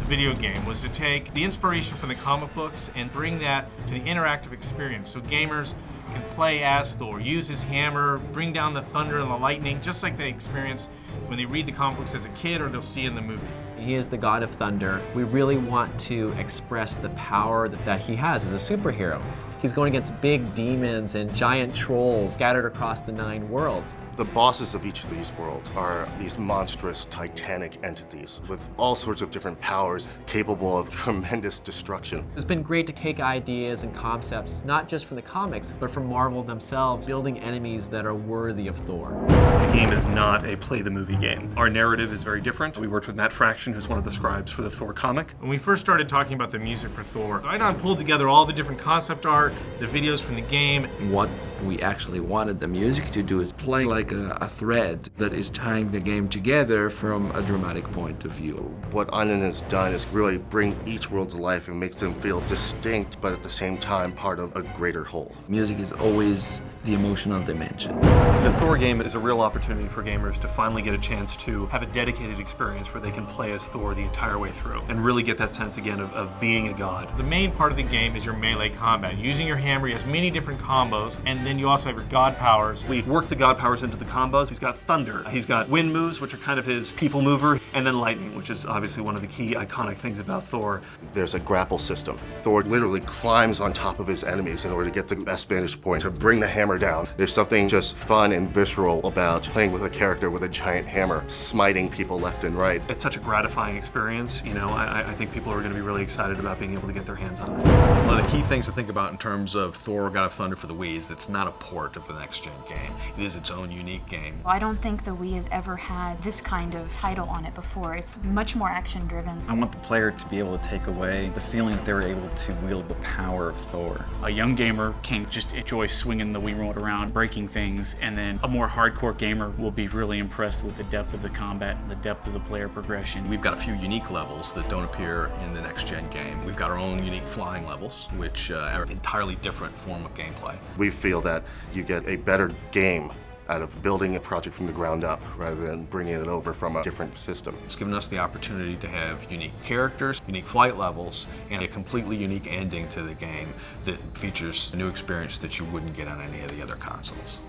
video game was to take the inspiration from the comic books and bring that to the interactive experience. So gamers can play as Thor, use his hammer, bring down the thunder and the lightning, just like they experience when they read the comic books as a kid or they'll see in the movie. He is the god of thunder. We really want to express the power that he has as a superhero. He's going against big demons and giant trolls scattered across the 9 worlds. The bosses of each of these worlds are these monstrous, titanic entities with all sorts of different powers capable of tremendous destruction. It's been great to take ideas and concepts, not just from the comics, but from Marvel themselves, building enemies that are worthy of Thor. The game is not a play the movie game. Our narrative is very different. We worked with Matt Fraction, who's one of the scribes for the Thor comic. When we first started talking about the music for Thor, Idon pulled together all the different concept art, the videos from the game. What we actually wanted the music to do is play like a thread that is tying the game together from a dramatic point of view. What Idon has done is really bring each world to life and make them feel distinct, but at the same time part of a greater whole. Music is always the emotional dimension. The Thor game is a real opportunity for gamers to finally get a chance to have a dedicated experience where they can play as Thor the entire way through and really get that sense again of being a god. The main part of the game is your melee combat. Using your hammer, he has many different combos, and then you also have your god powers. We work the god powers into the combos. He's got thunder, he's got wind moves, which are kind of his people mover, and then lightning, which is obviously one of the key iconic things about Thor. There's a grapple system. Thor literally climbs on top of his enemies in order to get the best vantage point to bring the hammer down. There's something just fun and visceral about playing with a character with a giant hammer, smiting people left and right. It's such a gratifying experience. You know, I think people are going to be really excited about being able to get their hands on it. One of the key things to think about in terms of Thor God of Thunder for the Wii is it's not a port of the next-gen game. It is its own unique game. I don't think the Wii has ever had this kind of title on it before. It's much more action-driven. I want the player to be able to take away the feeling that they were able to wield the power of Thor. A young gamer can just enjoy swinging the Wii remote around, breaking things, and then a more hardcore gamer will be really impressed with the depth of the combat and the depth of the player progression. We've got a few unique levels that don't appear in the next-gen game. We've got our own unique flying levels, which are an entirely different form of gameplay. We feel that you get a better game out of building a project from the ground up rather than bringing it over from a different system. It's given us the opportunity to have unique characters, unique flight levels, and a completely unique ending to the game that features a new experience that you wouldn't get on any of the other consoles.